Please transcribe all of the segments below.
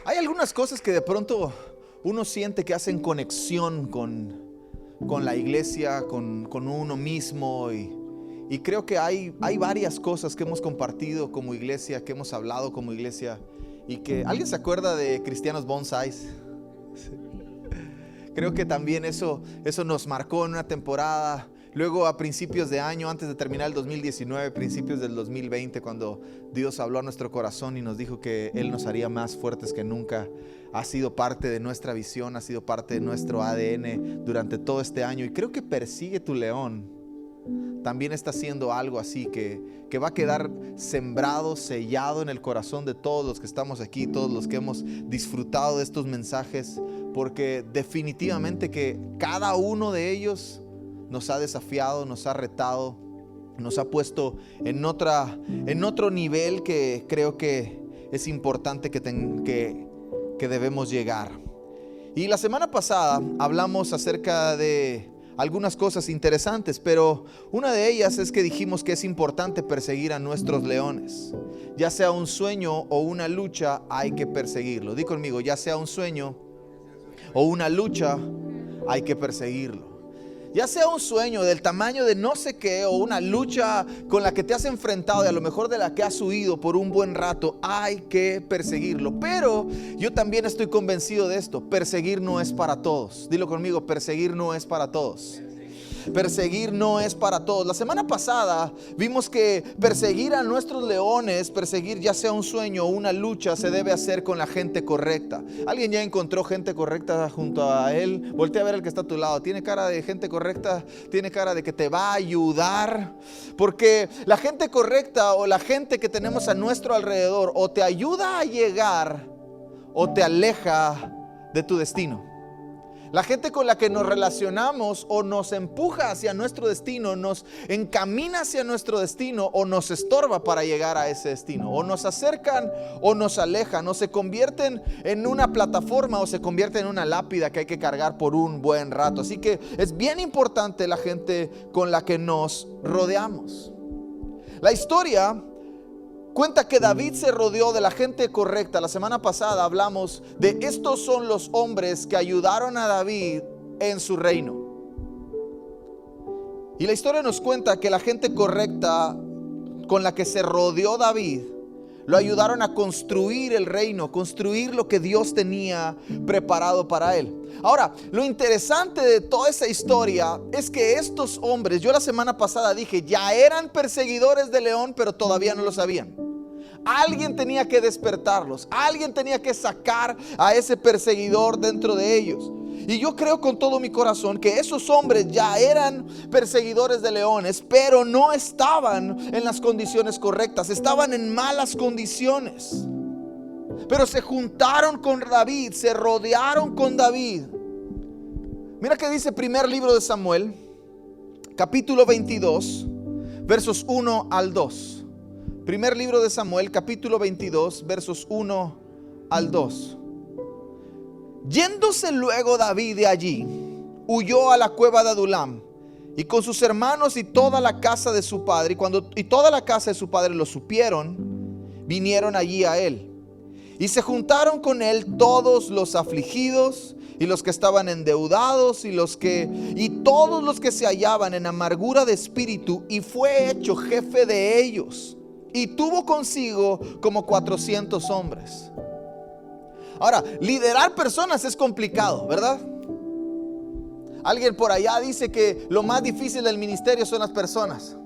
Hay algunas cosas que de pronto uno siente que hacen conexión con la iglesia, con uno mismo y creo que hay varias cosas que hemos compartido como iglesia, que hemos hablado como iglesia y que... ¿Alguien se acuerda de Cristianos Bonsais? Creo que también eso nos marcó en una temporada. Luego a principios de año, antes de terminar el 2019, principios del 2020, cuando Dios habló a nuestro corazón y nos dijo que Él nos haría más fuertes que nunca, ha sido parte de nuestra visión, ha sido parte de nuestro ADN durante todo este año. Y creo que Persigue tu León también está haciendo algo así que va a quedar sembrado, sellado en el corazón de todos los que estamos aquí, todos los que hemos disfrutado de estos mensajes, porque definitivamente que cada uno de ellos nos ha desafiado, nos ha retado, nos ha puesto en otro nivel que creo que es importante que debemos llegar. Y la semana pasada hablamos acerca de algunas cosas interesantes, pero una de ellas es que dijimos que es importante perseguir a nuestros leones. Ya sea un sueño o una lucha, hay que perseguirlo. Di conmigo, ya sea un sueño o una lucha, hay que perseguirlo. Ya sea un sueño del tamaño de no sé qué o una lucha con la que te has enfrentado y a lo mejor de la que has huido por un buen rato, hay que perseguirlo. Pero yo también estoy convencido de esto: perseguir no es para todos. Dilo conmigo, perseguir no es para todos. Perseguir no es para todos. La semana pasada vimos que perseguir a nuestros leones, perseguir ya sea un sueño o una lucha, se debe hacer con la gente correcta. ¿Alguien ya encontró gente correcta junto a él? Voltea a ver al que está a tu lado. ¿Tiene cara de gente correcta? ¿Tiene cara de que te va a ayudar? Porque la gente correcta o la gente que tenemos a nuestro alrededor o te ayuda a llegar o te aleja de tu destino. La gente con la que nos relacionamos o nos empuja hacia nuestro destino, nos encamina hacia nuestro destino o nos estorba para llegar a ese destino. O nos acercan o nos alejan, o se convierten en una plataforma o se convierten en una lápida que hay que cargar por un buen rato. Así que es bien importante la gente con la que nos rodeamos. La historia cuenta que David se rodeó de la gente correcta. La semana pasada hablamos de estos son los hombres que ayudaron a David en su reino. Y la historia nos cuenta que la gente correcta con la que se rodeó David lo ayudaron a construir el reino, construir lo que Dios tenía preparado para él. Ahora, lo interesante de toda esa historia es que estos hombres, yo la semana pasada dije, ya eran perseguidores de león, pero todavía no lo sabían. Alguien tenía que despertarlos, alguien tenía que sacar a ese perseguidor dentro de ellos. Y yo creo con todo mi corazón que esos hombres ya eran perseguidores de leones, pero no estaban en las condiciones correctas, estaban en malas condiciones. Pero se juntaron con David, se rodearon con David. Mira que dice primer libro de Samuel, capítulo 22, versos 1 al 2. Primer libro de Samuel, capítulo 22, versos 1 al 2. Yéndose luego David de allí, huyó a la cueva de Adulam, y con sus hermanos y toda la casa de su padre. Y toda la casa de su padre lo supieron, vinieron allí a él. Y se juntaron con él todos los afligidos y los que estaban endeudados y todos los que se hallaban en amargura de espíritu, y fue hecho jefe de ellos. Y tuvo consigo como 400 hombres. Ahora, liderar personas es complicado, ¿verdad? Alguien por allá dice que lo más difícil del ministerio son las personas.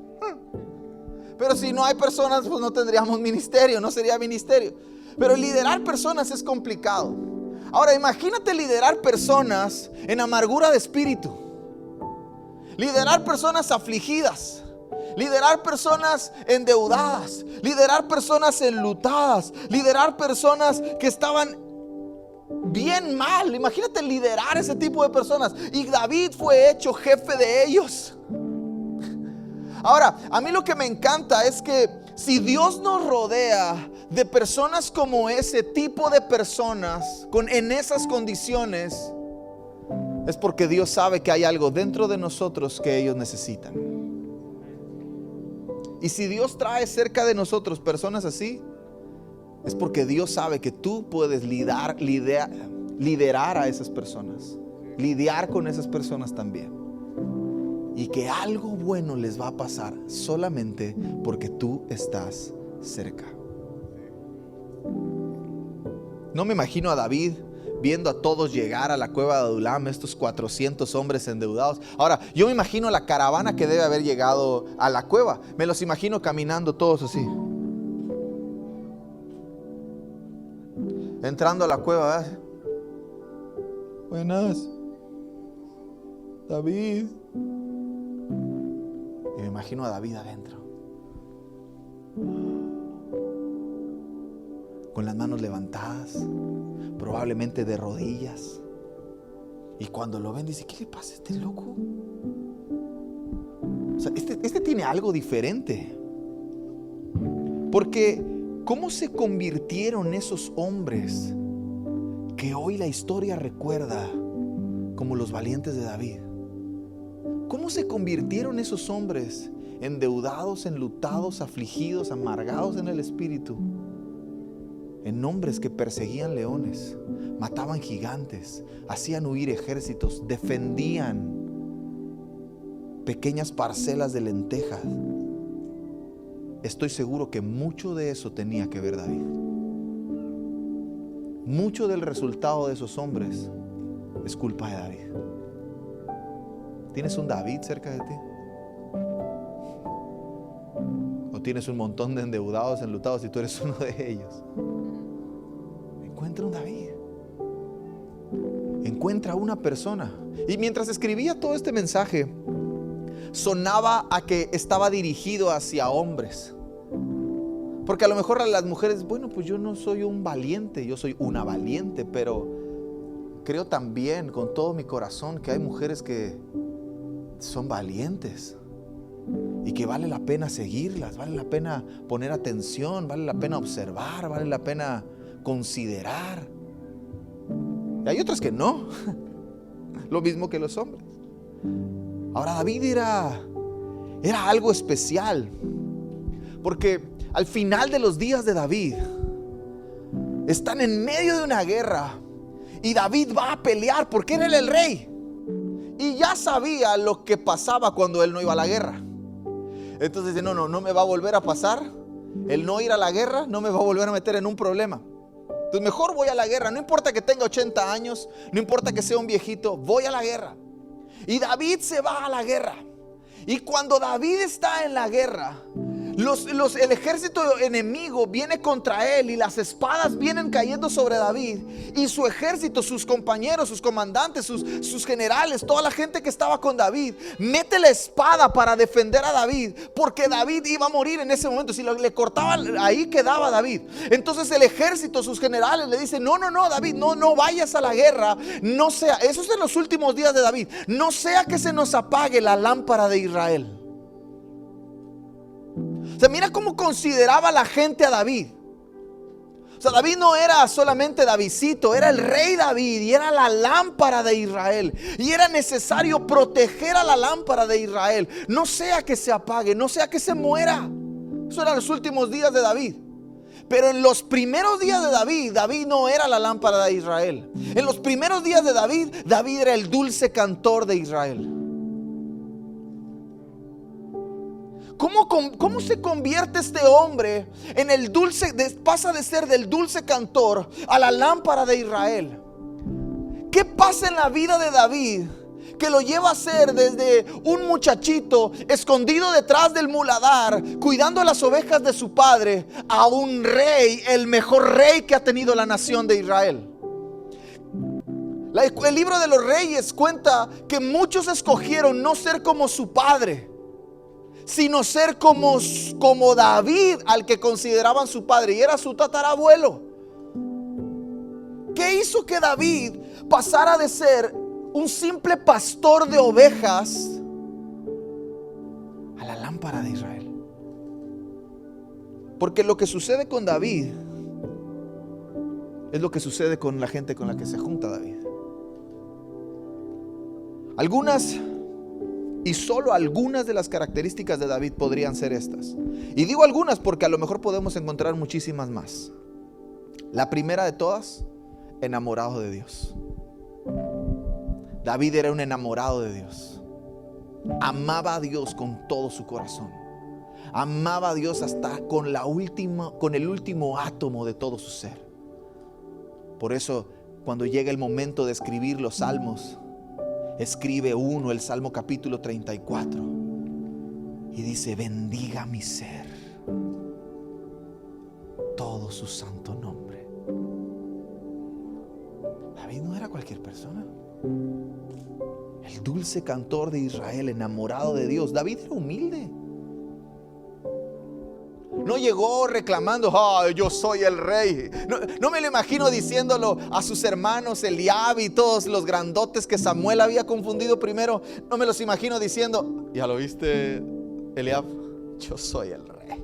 Pero si no hay personas, pues no tendríamos ministerio, no sería ministerio. Pero liderar personas es complicado. Ahora, imagínate liderar personas en amargura de espíritu. Liderar personas afligidas. Liderar personas endeudadas, liderar personas enlutadas, liderar personas que estaban bien mal. Imagínate liderar ese tipo de personas. Y David fue hecho jefe de ellos. Ahora, a mí lo que me encanta es que si Dios nos rodea de personas como ese tipo de personas, en esas condiciones, es porque Dios sabe que hay algo dentro de nosotros que ellos necesitan. Y si Dios trae cerca de nosotros personas así, es porque Dios sabe que tú puedes liderar a esas personas, lidiar con esas personas también, y que algo bueno les va a pasar solamente porque tú estás cerca. No me imagino a David viendo a todos llegar a la cueva de Adulam, estos 400 hombres endeudados. Ahora, yo me imagino la caravana que debe haber llegado a la cueva. Me los imagino caminando todos así, entrando a la cueva, ¿verdad? Buenas, David. Y me imagino a David adentro, con las manos levantadas, probablemente de rodillas. Y cuando lo ven dice, ¿qué le pasa a este loco? O sea, este tiene algo diferente. Porque ¿cómo se convirtieron esos hombres que hoy la historia recuerda como los valientes de David? ¿Cómo se convirtieron esos hombres endeudados, enlutados, afligidos, amargados en el espíritu, en hombres que perseguían leones, mataban gigantes, hacían huir ejércitos, defendían pequeñas parcelas de lentejas? Estoy seguro que mucho de eso tenía que ver David. Mucho del resultado de esos hombres es culpa de David. ¿Tienes un David cerca de ti? ¿O tienes un montón de endeudados, enlutados y tú eres uno de ellos? Encuentra un David. Encuentra una persona. Y mientras escribía todo este mensaje, sonaba a que estaba dirigido hacia hombres. Porque a lo mejor a las mujeres, bueno, pues yo no soy un valiente, yo soy una valiente, pero creo también con todo mi corazón que hay mujeres que son valientes y que vale la pena seguirlas, vale la pena poner atención, vale la pena observar, vale la pena considerar. Y hay otras que no, lo mismo que los hombres. Ahora David era algo especial, porque al final de los días de David están en medio de una guerra y David va a pelear porque era el rey y ya sabía lo que pasaba cuando él no iba a la guerra. Entonces dice, no me va a volver a pasar el no ir a la guerra, no me va a volver a meter en un problema. Entonces mejor voy a la guerra, no importa que tenga 80 años, no importa que sea un viejito, voy a la guerra. Y David se va a la guerra. Y cuando David está en la guerra, el ejército enemigo viene contra él y las espadas vienen cayendo sobre David. Y su ejército, sus compañeros, sus comandantes, sus generales, toda la gente que estaba con David, mete la espada para defender a David, porque David iba a morir en ese momento. Si le cortaban, ahí quedaba David. Entonces el ejército, sus generales le dicen, no David, no vayas a la guerra. No sea, eso es en los últimos días de David, no sea que se nos apague la lámpara de Israel. O sea, mira cómo consideraba la gente a David. O sea, David no era solamente Davidcito, era el rey David y era la lámpara de Israel. Y era necesario proteger a la lámpara de Israel. No sea que se apague, no sea que se muera. Eso eran los últimos días de David. Pero en los primeros días de David, David no era la lámpara de Israel. En los primeros días de David, David era el dulce cantor de Israel. ¿Cómo se convierte este hombre en el dulce? Pasa de ser del dulce cantor a la lámpara de Israel. ¿Qué pasa en la vida de David que lo lleva a ser desde un muchachito escondido detrás del muladar, cuidando las ovejas de su padre, a un rey, el mejor rey que ha tenido la nación de Israel? El libro de los Reyes cuenta que muchos escogieron no ser como su padre, sino ser como David, al que consideraban su padre, y era su tatarabuelo. ¿Qué hizo que David pasara de ser un simple pastor de ovejas a la lámpara de Israel? Porque lo que sucede con David es lo que sucede con la gente con la que se junta David. Algunas, y solo algunas de las características de David podrían ser estas. Y digo algunas porque a lo mejor podemos encontrar muchísimas más. La primera de todas, enamorado de Dios. David era un enamorado de Dios. Amaba a Dios con todo su corazón. Amaba a Dios hasta con el último átomo de todo su ser. Por eso, cuando llega el momento de escribir los salmos, escribe el Salmo capítulo 34, y dice: bendiga mi ser todo su santo nombre. David no era cualquier persona. El dulce cantor de Israel, enamorado de Dios. David era humilde. No llegó reclamando: yo soy el rey. No me lo imagino diciéndolo a sus hermanos Eliab y todos los grandotes que Samuel había confundido primero. No me los imagino diciendo: ¿ya lo viste, Eliab? Yo soy el rey.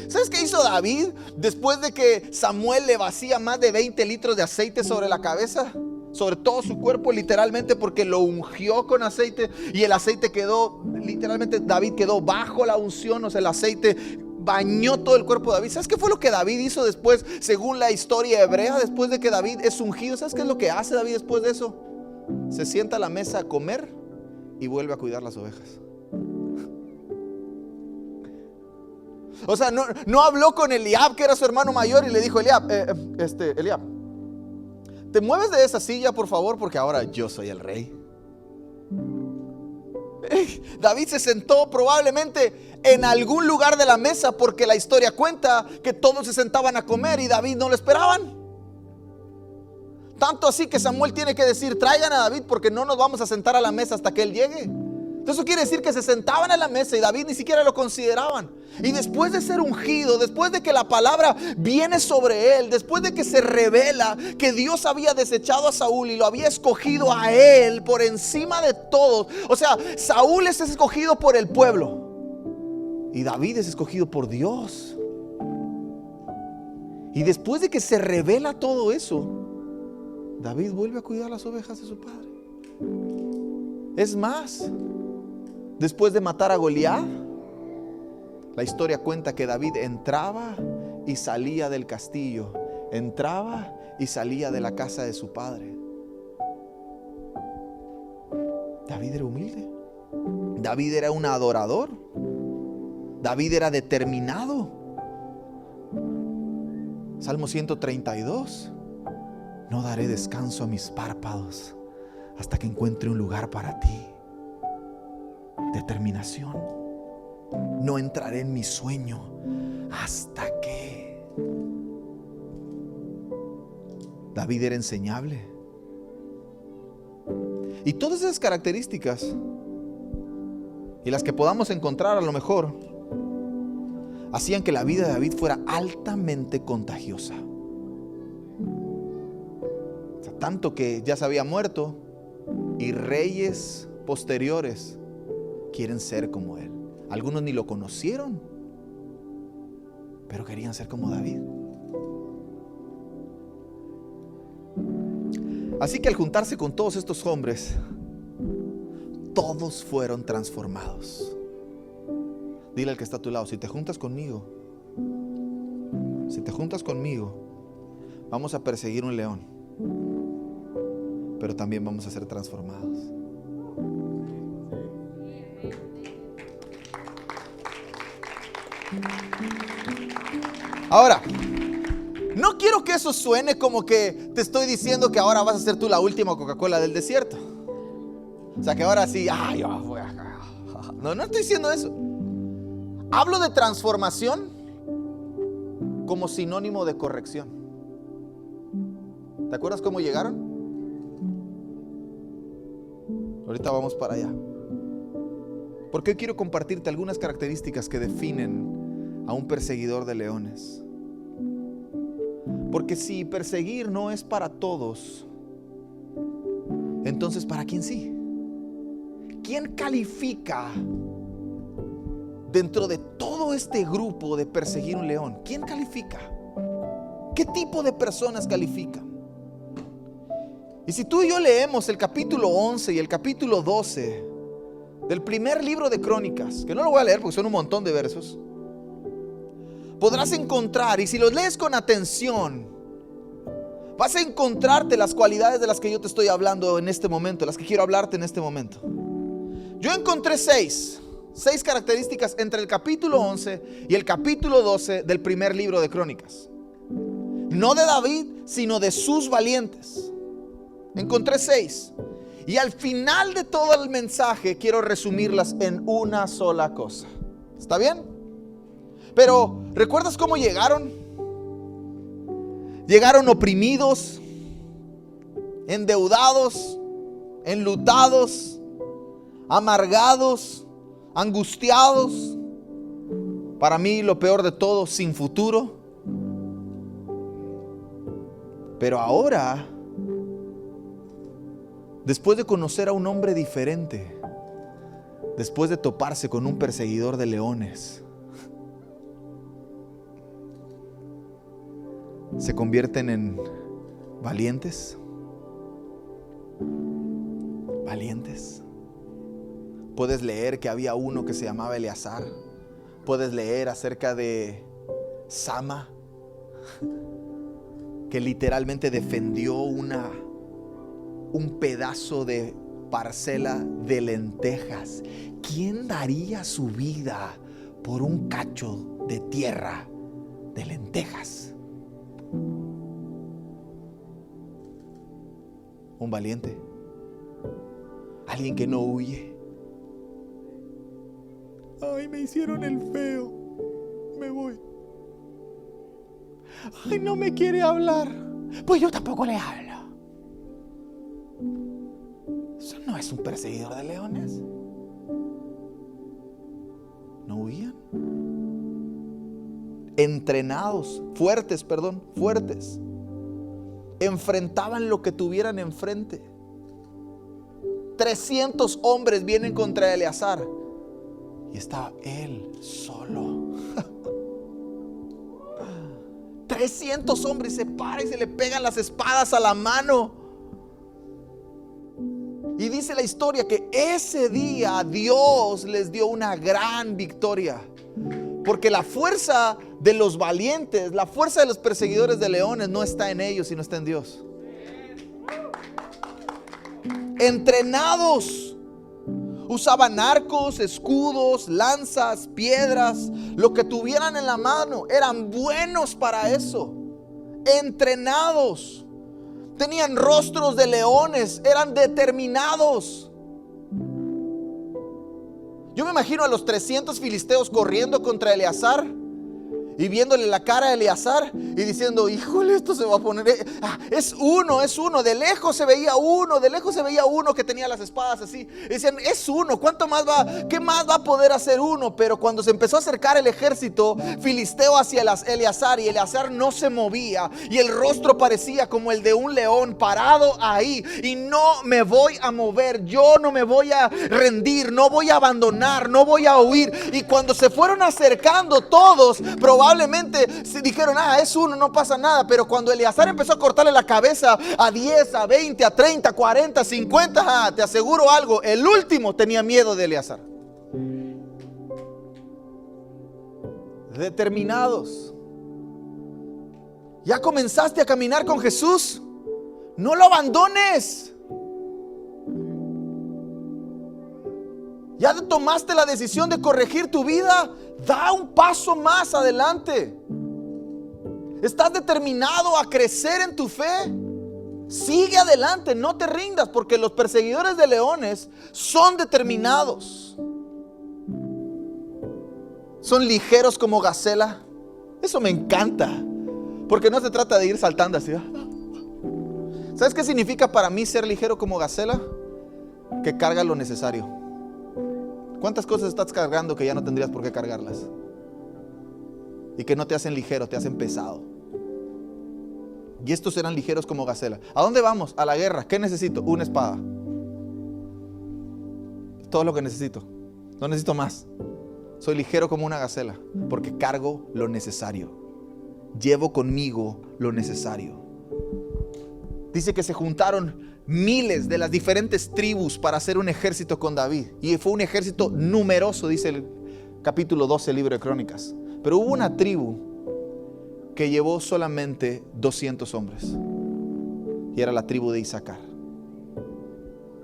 ¿Sabes qué hizo David después de que Samuel le vacía más de 20 litros de aceite sobre la cabeza? Sobre todo su cuerpo, literalmente, porque lo ungió con aceite. Y el aceite quedó, literalmente David quedó bajo la unción. O sea, el aceite bañó todo el cuerpo de David. ¿Sabes qué fue lo que David hizo después? Según la historia hebrea, después de que David es ungido, ¿sabes qué es lo que hace David después de eso? Se sienta a la mesa a comer y vuelve a cuidar las ovejas. O sea, no habló con Eliab, que era su hermano mayor, y le dijo: Eliab, Eliab, ¿te mueves de esa silla, por favor? Porque ahora yo soy el rey. David se sentó probablemente en algún lugar de la mesa, porque la historia cuenta que todos se sentaban a comer y David no lo esperaban. Tanto así que Samuel tiene que decir: traigan a David, porque no nos vamos a sentar a la mesa hasta que él llegue. Entonces eso quiere decir que se sentaban a la mesa y David ni siquiera lo consideraban. Y después de ser ungido, después de que la palabra viene sobre él, después de que se revela que Dios había desechado a Saúl y lo había escogido a él por encima de todos. O sea, Saúl es escogido por el pueblo y David es escogido por Dios. Y después de que se revela todo eso, David vuelve a cuidar las ovejas de su padre. Es más, después de matar a Goliat, la historia cuenta que David entraba y salía del castillo, entraba y salía de la casa de su padre. David era humilde. David era un adorador. David era determinado. Salmo 132: no daré descanso a mis párpados hasta que encuentre un lugar para ti. Determinación. No entraré en mi sueño hasta que. David era enseñable. Y todas esas características, y las que podamos encontrar a lo mejor, hacían que la vida de David fuera altamente contagiosa. O sea, tanto que ya se había muerto y reyes posteriores quieren ser como él. Algunos ni lo conocieron, pero querían ser como David. Así que al juntarse con todos estos hombres, todos fueron transformados. Dile al que está a tu lado: si te juntas conmigo, vamos a perseguir un león, pero también vamos a ser transformados. Ahora, no quiero que eso suene como que te estoy diciendo que ahora vas a ser tú la última Coca-Cola del desierto. O sea, que ahora sí, no estoy diciendo eso. Hablo de transformación como sinónimo de corrección. ¿Te acuerdas cómo llegaron? Ahorita vamos para allá. Porque hoy quiero compartirte algunas características que definen a un perseguidor de leones. Porque si perseguir no es para todos, entonces ¿para quién sí? ¿Quién califica dentro de todo este grupo de perseguir un león? ¿Quién califica? ¿Qué tipo de personas califican? Y si tú y yo leemos el capítulo 11 y el capítulo 12 del primer libro de Crónicas, que no lo voy a leer porque son un montón de versos, podrás encontrar, y si los lees con atención, vas a encontrarte las cualidades de las que yo te estoy hablando en este momento, las que quiero hablarte en este momento. Yo encontré seis características entre el capítulo 11 y el capítulo 12 del primer libro de Crónicas. No de David, sino de sus valientes. Encontré 6. Y al final de todo el mensaje quiero resumirlas en una sola cosa. ¿Está bien? Pero, ¿recuerdas cómo llegaron? Llegaron oprimidos, endeudados, enlutados, amargados, angustiados. Para mí lo peor de todo, sin futuro. Pero ahora, después de conocer a un hombre diferente, después de toparse con un perseguidor de leones, se convierten en valientes. Valientes. Puedes leer que había uno que se llamaba Eleazar. Puedes leer acerca de Sama, que literalmente defendió un pedazo de parcela de lentejas. ¿Quién daría su vida por un cacho de tierra de lentejas? Un valiente. Alguien que no huye. Ay, me hicieron el feo. Me voy. Ay, no me quiere hablar. Pues yo tampoco le hablo. Eso no es un perseguidor de leones. No huían. Entrenados, fuertes. Enfrentaban lo que tuvieran enfrente. 300 hombres vienen contra Eleazar y estaba él solo. 300 hombres, se para y se le pegan las espadas a la mano. Y dice la historia que ese día Dios les dio una gran victoria. Porque la fuerza de los valientes, la fuerza de los perseguidores de leones no está en ellos, sino está en Dios. Entrenados, usaban arcos, escudos, lanzas, piedras, lo que tuvieran en la mano, eran buenos para eso. Entrenados, tenían rostros de leones, eran determinados. Yo me imagino a los 300 filisteos corriendo contra Eleazar y viéndole la cara a Eleazar y diciendo: híjole, esto se va a poner, es uno, de lejos se veía uno que tenía las espadas así. Decían: es uno, ¿qué más va a poder hacer uno? Pero cuando se empezó a acercar el ejército filisteo hacia Eleazar, y Eleazar no se movía y el rostro parecía como el de un león parado ahí, y no me voy a mover, yo no me voy a rendir, no voy a abandonar, no voy a huir. Y cuando se fueron acercando todos, probablemente se dijeron: es uno, no pasa nada. Pero cuando Eleazar empezó a cortarle la cabeza a 10, a 20, a 30, 40, 50, te aseguro algo, el último tenía miedo de Eleazar. Determinados. ¿Ya comenzaste a caminar con Jesús? No lo abandones. ¿Ya tomaste la decisión de corregir tu vida? Da un paso más adelante. ¿Estás determinado a crecer en tu fe? Sigue adelante, no te rindas, porque los perseguidores de leones son determinados. Son ligeros como gacela. Eso me encanta, porque no se trata de ir saltando así. ¿Sabes qué significa para mí ser ligero como gacela? Que carga lo necesario. ¿Cuántas cosas estás cargando que ya no tendrías por qué cargarlas? Y que no te hacen ligero, te hacen pesado. Y estos eran ligeros como gacela. ¿A dónde vamos? A la guerra. ¿Qué necesito? Una espada. Todo lo que necesito. No necesito más. Soy ligero como una gacela, porque cargo lo necesario. Llevo conmigo lo necesario. Dice que se juntaron miles de las diferentes tribus para hacer un ejército con David. Y fue un ejército numeroso, dice el capítulo 12 del libro de Crónicas. Pero hubo una tribu que llevó solamente 200 hombres. Y era la tribu de Isaacar.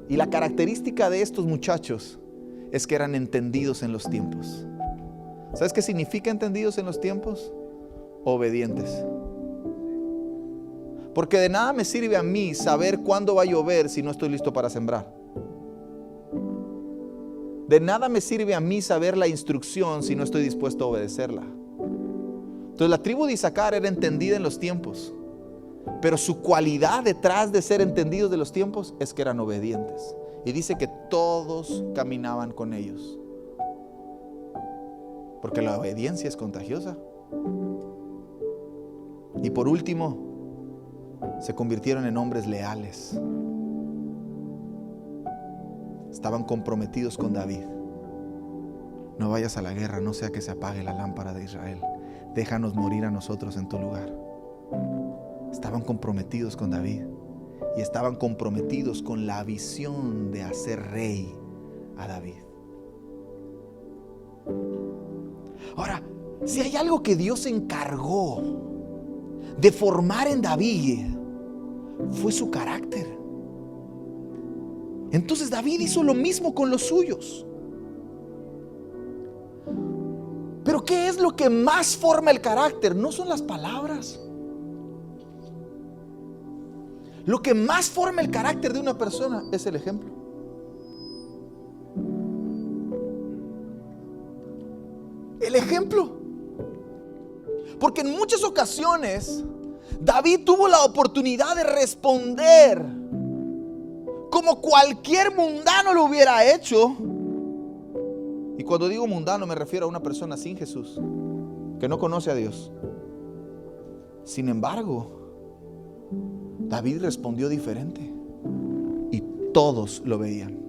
Y la característica de estos muchachos es que eran entendidos en los tiempos. ¿Sabes qué significa entendidos en los tiempos? Obedientes. Porque de nada me sirve a mí saber cuándo va a llover si no estoy listo para sembrar. De nada me sirve a mí saber la instrucción si no estoy dispuesto a obedecerla. Entonces la tribu de Isaacar era entendida en los tiempos, pero su cualidad detrás de ser entendidos de los tiempos es que eran obedientes. Y dice que todos caminaban con ellos, porque la obediencia es contagiosa. Y por último, se convirtieron en hombres leales. Estaban comprometidos con David. No vayas a la guerra, no sea que se apague la lámpara de Israel. Déjanos morir a nosotros en tu lugar. Estaban comprometidos con David y estaban comprometidos con la visión de hacer rey a David. Ahora, si hay algo que Dios se encargó de formar en David, fue su carácter. Entonces David hizo lo mismo con los suyos. Pero ¿qué es lo que más forma el carácter? No son las palabras. Lo que más forma el carácter de una persona es el ejemplo. El ejemplo. Porque en muchas ocasiones David tuvo la oportunidad de responder como cualquier mundano lo hubiera hecho. Y cuando digo mundano me refiero a una persona sin Jesús, que no conoce a Dios. Sin embargo, David respondió diferente y todos lo veían.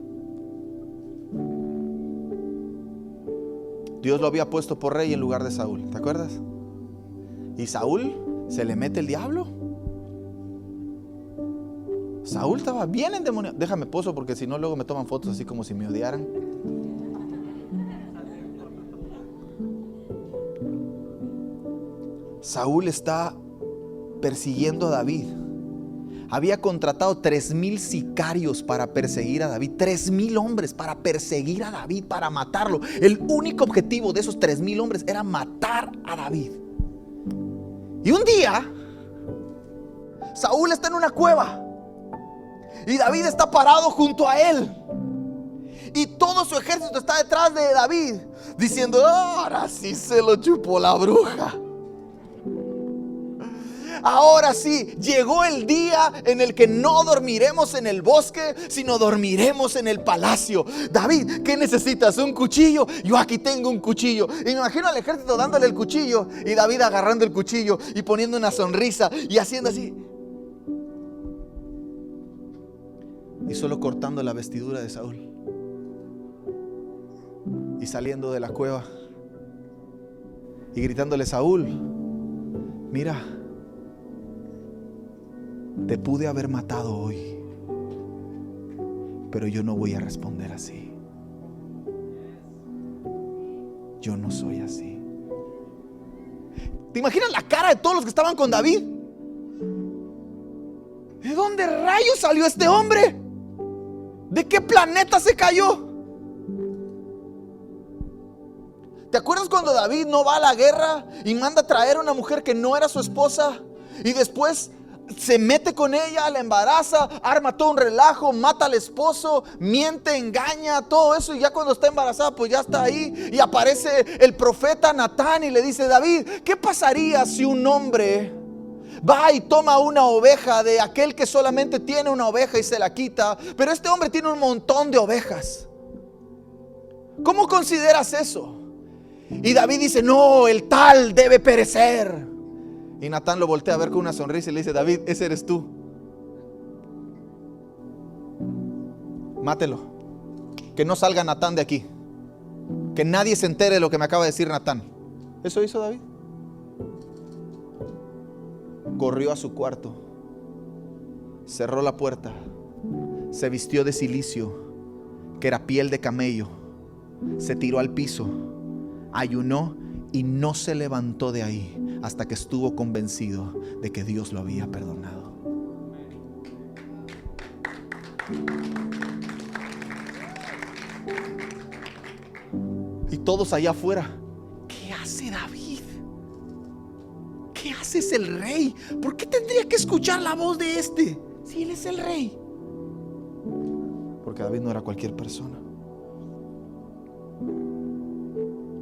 Dios lo había puesto por rey en lugar de Saúl, ¿te acuerdas? Y Saúl se le mete el diablo. Saúl estaba bien endemoniado. Déjame poso porque si no luego me toman fotos así como si me odiaran. Saúl está persiguiendo a David. Había contratado 3,000 sicarios para perseguir a David. 3,000 hombres para perseguir a David, para matarlo. El único objetivo de esos 3,000 hombres era matar a David. Y un día Saúl está en una cueva y David está parado junto a él. Y todo su ejército está detrás de David, diciendo: ahora sí se lo chupó la bruja. Ahora sí, llegó el día en el que no dormiremos en el bosque, sino dormiremos en el palacio. David, ¿qué necesitas? ¿Un cuchillo? Yo aquí tengo un cuchillo. Y me imagino al ejército dándole el cuchillo y David agarrando el cuchillo y poniendo una sonrisa y haciendo así. Y solo cortando la vestidura de Saúl y saliendo de la cueva y gritándole: Saúl, mira, te pude haber matado hoy, pero yo no voy a responder así. Yo no soy así. ¿Te imaginas la cara de todos los que estaban con David? ¿De dónde rayos salió este hombre? ¿De qué planeta se cayó? ¿Te acuerdas cuando David no va a la guerra y manda a traer a una mujer que no era su esposa? Y después se mete con ella, la embaraza, arma todo un relajo, mata al esposo, miente, engaña, todo eso. Y ya cuando está embarazada, pues ya está ahí. Y aparece el profeta Natán y le dice: David, ¿qué pasaría si un hombre va y toma una oveja de aquel que solamente tiene una oveja y se la quita, pero este hombre tiene un montón de ovejas? ¿Cómo consideras eso? Y David dice: no, el tal debe perecer. Y Natán lo voltea a ver con una sonrisa y le dice: David, ese eres tú. Mátelo. Que no salga Natán de aquí. Que nadie se entere de lo que me acaba de decir Natán. Eso hizo David. Corrió a su cuarto, cerró la puerta, se vistió de cilicio, que era piel de camello, se tiró al piso, ayunó y no se levantó de ahí hasta que estuvo convencido de que Dios lo había perdonado. Y todos allá afuera, ¿qué hace David? ¿Qué hace? Es el rey. ¿Por qué tendría que escuchar la voz de este si él es el rey? Porque David no era cualquier persona.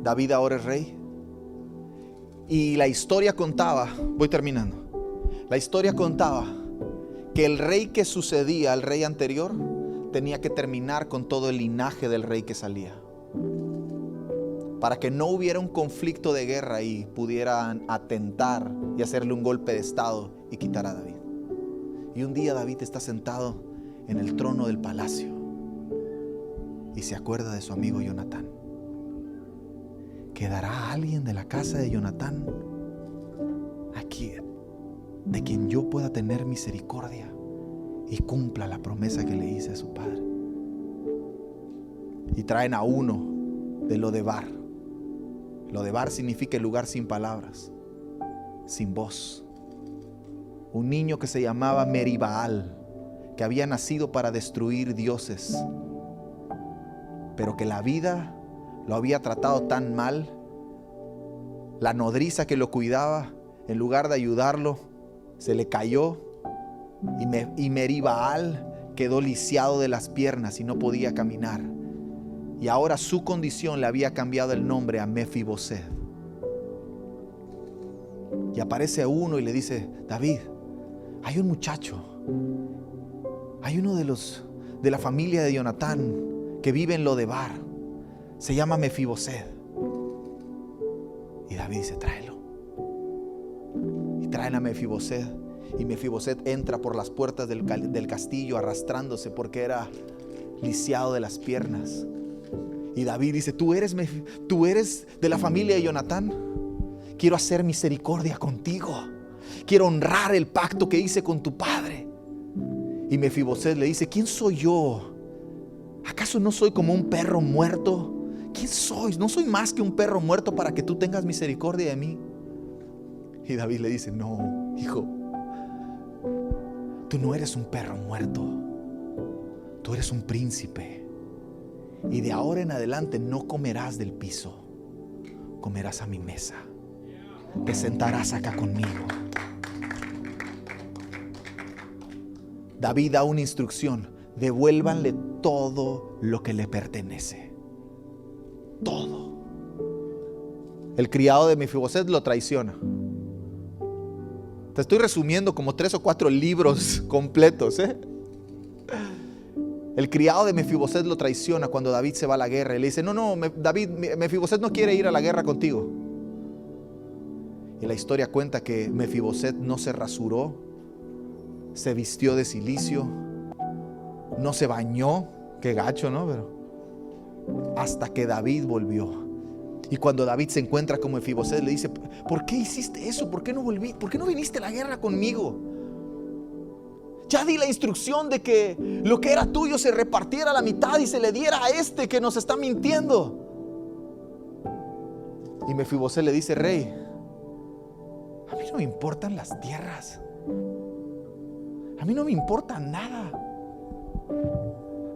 David ahora es rey. Y la historia contaba, voy terminando, la historia contaba que el rey que sucedía al rey anterior tenía que terminar con todo el linaje del rey que salía, para que no hubiera un conflicto de guerra y pudieran atentar y hacerle un golpe de estado y quitar a David. Y un día David está sentado en el trono del palacio y se acuerda de su amigo Jonatán. ¿Quedará alguien de la casa de Jonatán aquí de quien yo pueda tener misericordia y cumpla la promesa que le hice a su padre? Y traen a uno de Lodebar. Lodebar significa el lugar sin palabras, sin voz. Un niño que se llamaba Meribaal, que había nacido para destruir dioses, pero que la vida lo había tratado tan mal. La nodriza que lo cuidaba, en lugar de ayudarlo, se le cayó y Meribaal quedó lisiado de las piernas y no podía caminar. Y ahora su condición le había cambiado el nombre a Mefiboset. Y aparece uno y le dice: David, hay un muchacho, hay uno de la familia de Jonatán que vive en Lodebar, se llama Mefiboset. Y David dice: tráelo. Y traen a Mefiboset. Y Mefiboset entra por las puertas del castillo arrastrándose porque era lisiado de las piernas. Y David dice: tú eres de la familia de Jonatán. Quiero hacer misericordia contigo. Quiero honrar el pacto que hice con tu padre. Y Mefiboset le dice: ¿quién soy yo? ¿Acaso no soy como un perro muerto? ¿Quién soy? ¿No soy más que un perro muerto para que tú tengas misericordia de mí? Y David le dice: no, hijo, tú no eres un perro muerto. Tú eres un príncipe. Y de ahora en adelante no comerás del piso, comerás a mi mesa. Te sentarás acá conmigo. David da una instrucción: devuélvanle todo lo que le pertenece. Todo. El criado de Mefiboset lo traiciona. Te estoy resumiendo como 3 o 4 libros completos, El criado de Mefiboset lo traiciona cuando David se va a la guerra. Y le dice: no, David, Mefiboset no quiere ir a la guerra contigo. Y la historia cuenta que Mefiboset no se rasuró, se vistió de cilicio, no se bañó. Qué gacho, ¿no? Pero hasta que David volvió. Y cuando David se encuentra con Mefiboset, le dice: ¿por qué hiciste eso? ¿Por qué no viniste a la guerra conmigo? Ya di la instrucción de que lo que era tuyo se repartiera a la mitad y se le diera a este que nos está mintiendo. Y Mefiboset le dice: rey, a mí no me importan las tierras. A mí no me importa nada.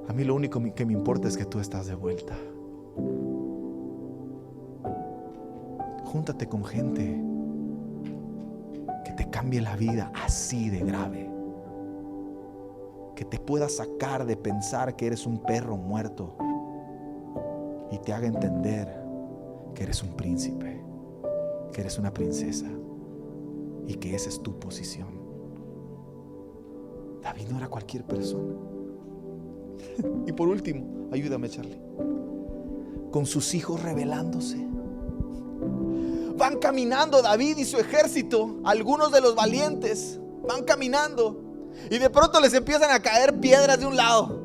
A mí lo único que me importa es que tú estás de vuelta. Júntate con gente que te cambie la vida así de grave, que te pueda sacar de pensar que eres un perro muerto y te haga entender que eres un príncipe, que eres una princesa y que esa es tu posición. David no era cualquier persona. Y por último, ayúdame, Charlie, con sus hijos rebelándose. Van caminando David y su ejército, algunos de los valientes van caminando y de pronto les empiezan a caer piedras de un lado.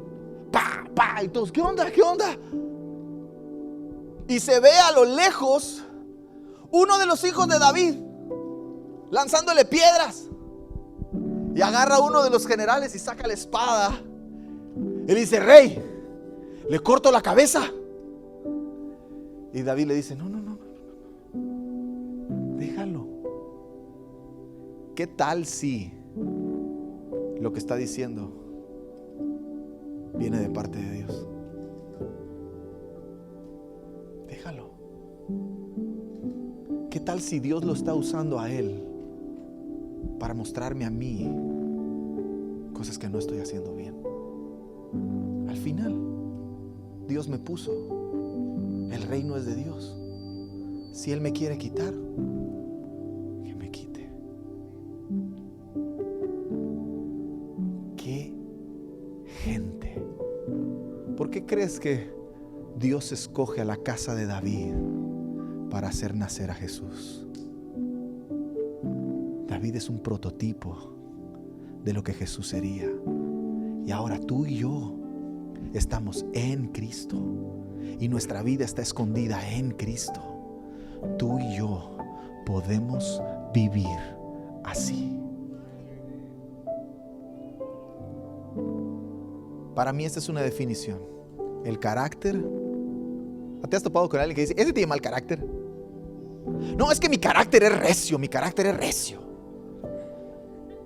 ¡Pa, pa! Y todos: ¿qué onda? ¿Qué onda? Y se ve a lo lejos uno de los hijos de David lanzándole piedras. Y agarra a uno de los generales y saca la espada. Él dice: rey, le corto la cabeza. Y David le dice: no, déjalo. ¿qué tal si lo que está diciendo viene de parte de Dios? Déjalo. ¿Qué tal si Dios lo está usando a él para mostrarme a mí cosas que no estoy haciendo bien? Al final, Dios me puso. El reino es de Dios. Si Él me quiere quitar, que me quite. ¡Qué gente! ¿Por qué crees que Dios escoge a la casa de David para hacer nacer a Jesús? David es un prototipo de lo que Jesús sería. Y ahora tú y yo estamos en Cristo y nuestra vida está escondida en Cristo. Tú y yo podemos vivir así. Para mí esta es una definición. El carácter. ¿Te has topado con alguien que dice, ese tiene mal carácter? No, es que mi carácter es recio, mi carácter es recio.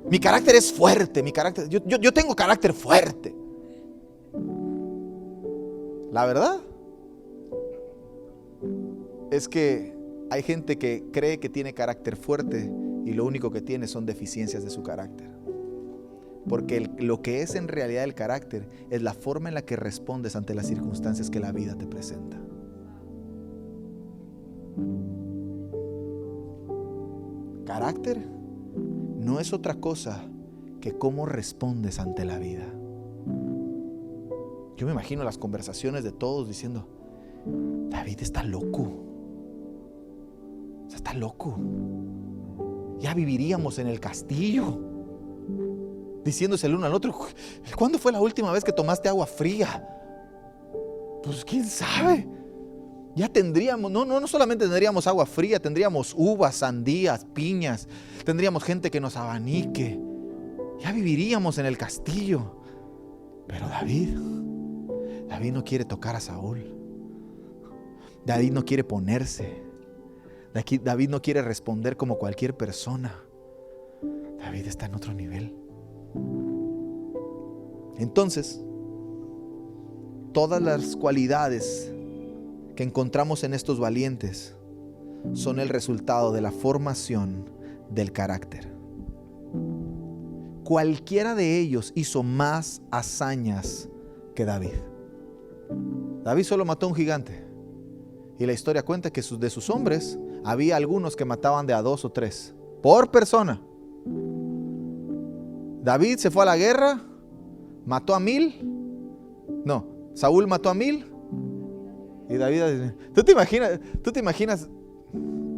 Mi carácter es fuerte, yo tengo carácter fuerte. La verdad es que hay gente que cree que tiene carácter fuerte y lo único que tiene son deficiencias de su carácter. Porque lo que es en realidad el carácter es la forma en la que respondes ante las circunstancias que la vida te presenta. Carácter no es otra cosa que cómo respondes ante la vida. Yo me imagino las conversaciones de todos diciendo, David está loco. O sea, está loco. Ya viviríamos en el castillo. Diciéndose el uno al otro, ¿cuándo fue la última vez que tomaste agua fría? Pues quién sabe. Ya tendríamos, no solamente tendríamos agua fría, tendríamos uvas, sandías, piñas, tendríamos gente que nos abanique. Ya viviríamos en el castillo. Pero David no quiere tocar a Saúl. David no quiere ponerse. David no quiere responder como cualquier persona. David está en otro nivel. Entonces, todas las cualidades que encontramos en estos valientes son el resultado de la formación del carácter. Cualquiera de ellos hizo más hazañas que David. David solo mató a un gigante. Y la historia cuenta que de sus hombres había algunos que mataban de a 2 o 3 por persona. David se fue a la guerra, mató a 1000. No, Saúl mató a 1000. Y David, ¿tú te imaginas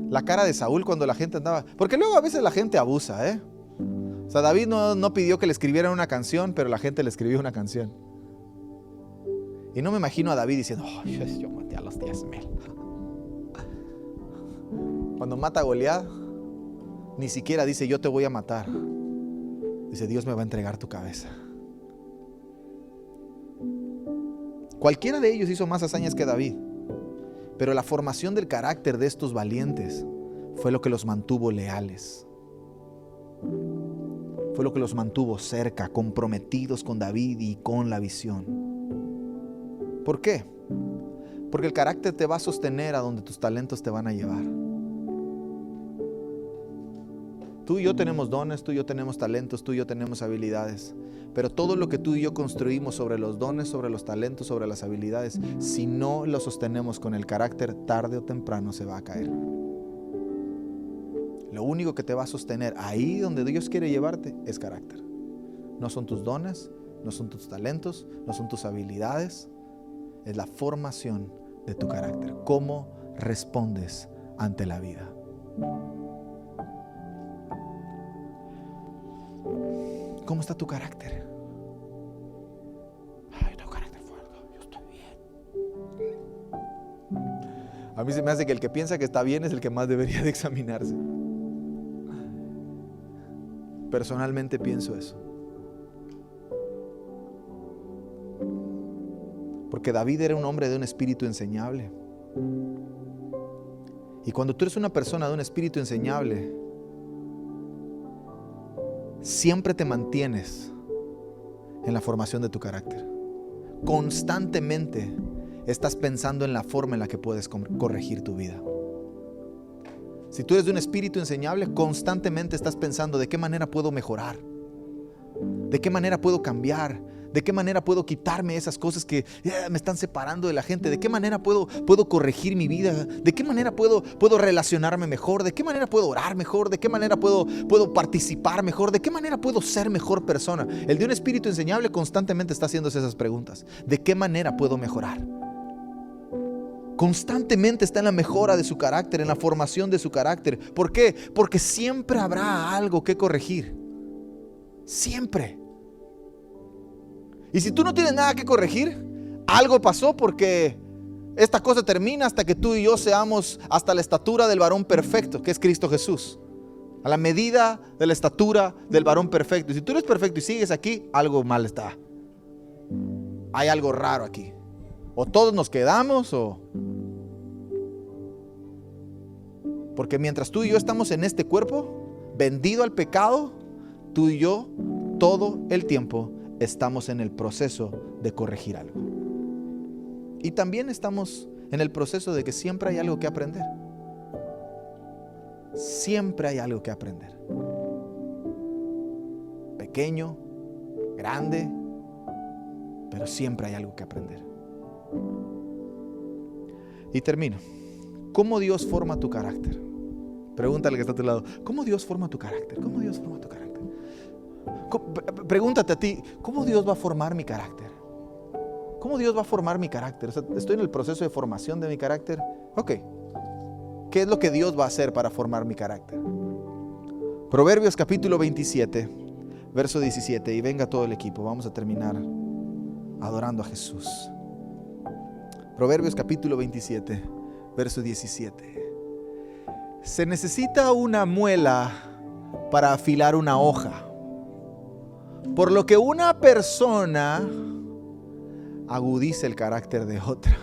la cara de Saúl cuando la gente andaba? Porque luego a veces la gente abusa, ¿eh? O sea, David no pidió que le escribieran una canción, pero la gente le escribió una canción. Y no me imagino a David diciendo, oh, yo maté a los 10,000. Cuando mata a Goliat, ni siquiera dice, yo te voy a matar. Dice, Dios me va a entregar tu cabeza. Cualquiera de ellos hizo más hazañas que David, pero la formación del carácter de estos valientes fue lo que los mantuvo leales. Fue lo que los mantuvo cerca, comprometidos con David y con la visión. ¿Por qué? Porque el carácter te va a sostener a donde tus talentos te van a llevar. Tú y yo tenemos dones, tú y yo tenemos talentos, tú y yo tenemos habilidades. Pero todo lo que tú y yo construimos sobre los dones, sobre los talentos, sobre las habilidades, si no lo sostenemos con el carácter, tarde o temprano se va a caer. Lo único que te va a sostener ahí donde Dios quiere llevarte es carácter. No son tus dones, no son tus talentos, no son tus habilidades. Es la formación de tu carácter. ¿Cómo respondes ante la vida? ¿Cómo está tu carácter? Ay, tengo carácter fuerte, yo estoy bien. A mí se me hace que el que piensa que está bien es el que más debería de examinarse. Personalmente pienso eso. Porque David era un hombre de un espíritu enseñable. Y cuando tú eres una persona de un espíritu enseñable, siempre te mantienes en la formación de tu carácter. Constantemente estás pensando en la forma en la que puedes corregir tu vida. Si tú eres de un espíritu enseñable, constantemente estás pensando de qué manera puedo mejorar, de qué manera puedo cambiar, de qué manera puedo quitarme esas cosas que me están separando de la gente, de qué manera puedo corregir mi vida, de qué manera puedo relacionarme mejor, de qué manera puedo orar mejor, de qué manera puedo participar mejor, de qué manera puedo ser mejor persona. El de un espíritu enseñable constantemente está haciéndose esas preguntas. ¿De qué manera puedo mejorar? Constantemente está en la mejora de su carácter, en la formación de su carácter. ¿Por qué? Porque siempre habrá algo que corregir. Siempre. Y si tú no tienes nada que corregir, algo pasó, porque esta cosa termina hasta que tú y yo seamos hasta la estatura del varón perfecto, que es Cristo Jesús. A la medida de la estatura del varón perfecto. Y si tú eres perfecto y sigues aquí, algo mal está. Hay algo raro aquí. O todos nos quedamos porque mientras tú y yo estamos en este cuerpo vendido al pecado, tú y yo todo el tiempo estamos en el proceso de corregir algo. Y también estamos en el proceso de que siempre hay algo que aprender. Siempre hay algo que aprender. Pequeño, grande, pero siempre hay algo que aprender. Y termino. ¿Cómo Dios forma tu carácter? Pregúntale que está a tu lado. ¿Cómo Dios forma tu carácter? ¿Cómo Dios forma tu carácter? Pregúntate a ti, ¿cómo Dios va a formar mi carácter? ¿Cómo Dios va a formar mi carácter? O sea, estoy en el proceso de formación de mi carácter. Ok. ¿Qué es lo que Dios va a hacer para formar mi carácter? Proverbios capítulo 27, verso 17. Y venga todo el equipo. Vamos a terminar adorando a Jesús. Proverbios capítulo 27, verso 17. Se necesita una muela para afilar una hoja, por lo que una persona agudiza el carácter de otra.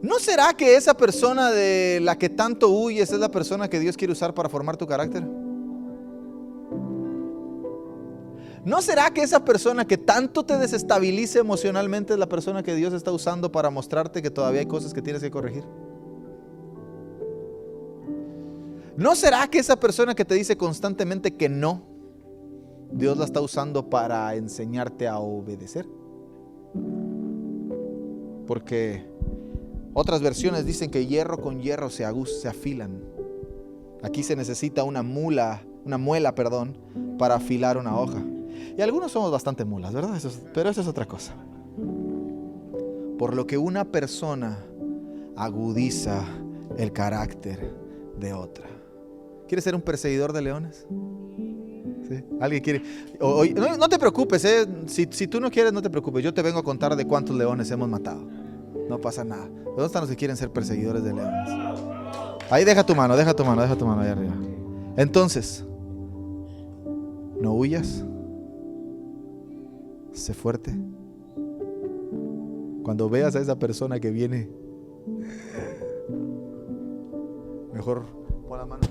¿No será que esa persona de la que tanto huyes es la persona que Dios quiere usar para formar tu carácter? ¿No será que esa persona que tanto te desestabiliza emocionalmente es la persona que Dios está usando para mostrarte que todavía hay cosas que tienes que corregir? ¿No será que esa persona que te dice constantemente que no, Dios la está usando para enseñarte a obedecer? Porque otras versiones dicen que hierro con hierro se afilan. Aquí se necesita una muela, para afilar una hoja. Y algunos somos bastante mulas, ¿verdad? Pero eso es otra cosa. Por lo que una persona agudiza el carácter de otra. ¿Quieres ser un perseguidor de leones? ¿Sí? ¿Alguien quiere? No te preocupes, si tú no quieres, no te preocupes. Yo te vengo a contar de cuántos leones hemos matado. No pasa nada. ¿Dónde están los que quieren ser perseguidores de leones? Ahí deja tu mano ahí arriba. Entonces, no huyas. Sé fuerte. Cuando veas a esa persona que viene, mejor pon la mano.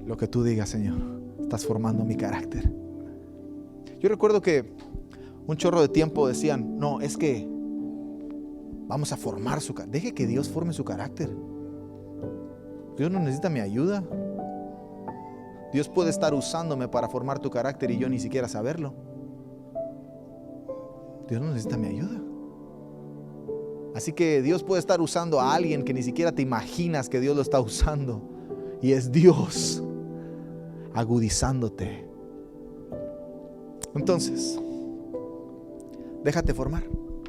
Lo que tú digas, Señor, estás formando mi carácter. Yo recuerdo que un chorro de tiempo decían, no, es que vamos a formar su carácter. Deje que Dios forme su carácter. Dios no necesita mi ayuda. Dios puede estar usándome para formar tu carácter y yo ni siquiera saberlo. Dios no necesita mi ayuda. Así que Dios puede estar usando a alguien que ni siquiera te imaginas que Dios lo está usando. Y es Dios agudizándote. Entonces, déjate formar.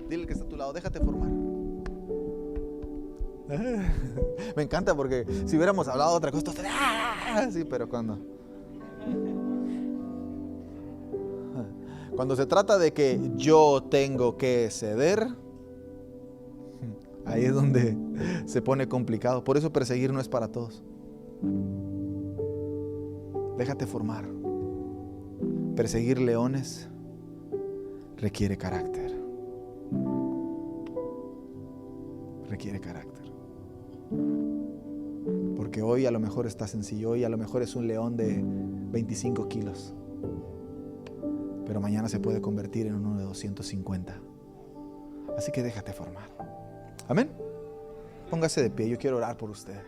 Dile al que está a tu lado, déjate formar. Me encanta porque si hubiéramos hablado de otra cosa, sí, pero cuando se trata de que yo tengo que ceder, ahí es donde se pone complicado. Por eso perseguir no es para todos. Déjate formar. Perseguir leones requiere carácter. Requiere carácter. Porque hoy a lo mejor está sencillo, hoy a lo mejor es un león de 25 kilos, pero mañana se puede convertir en uno de 250. Así que déjate formar. Amén. Póngase de pie, yo quiero orar por usted.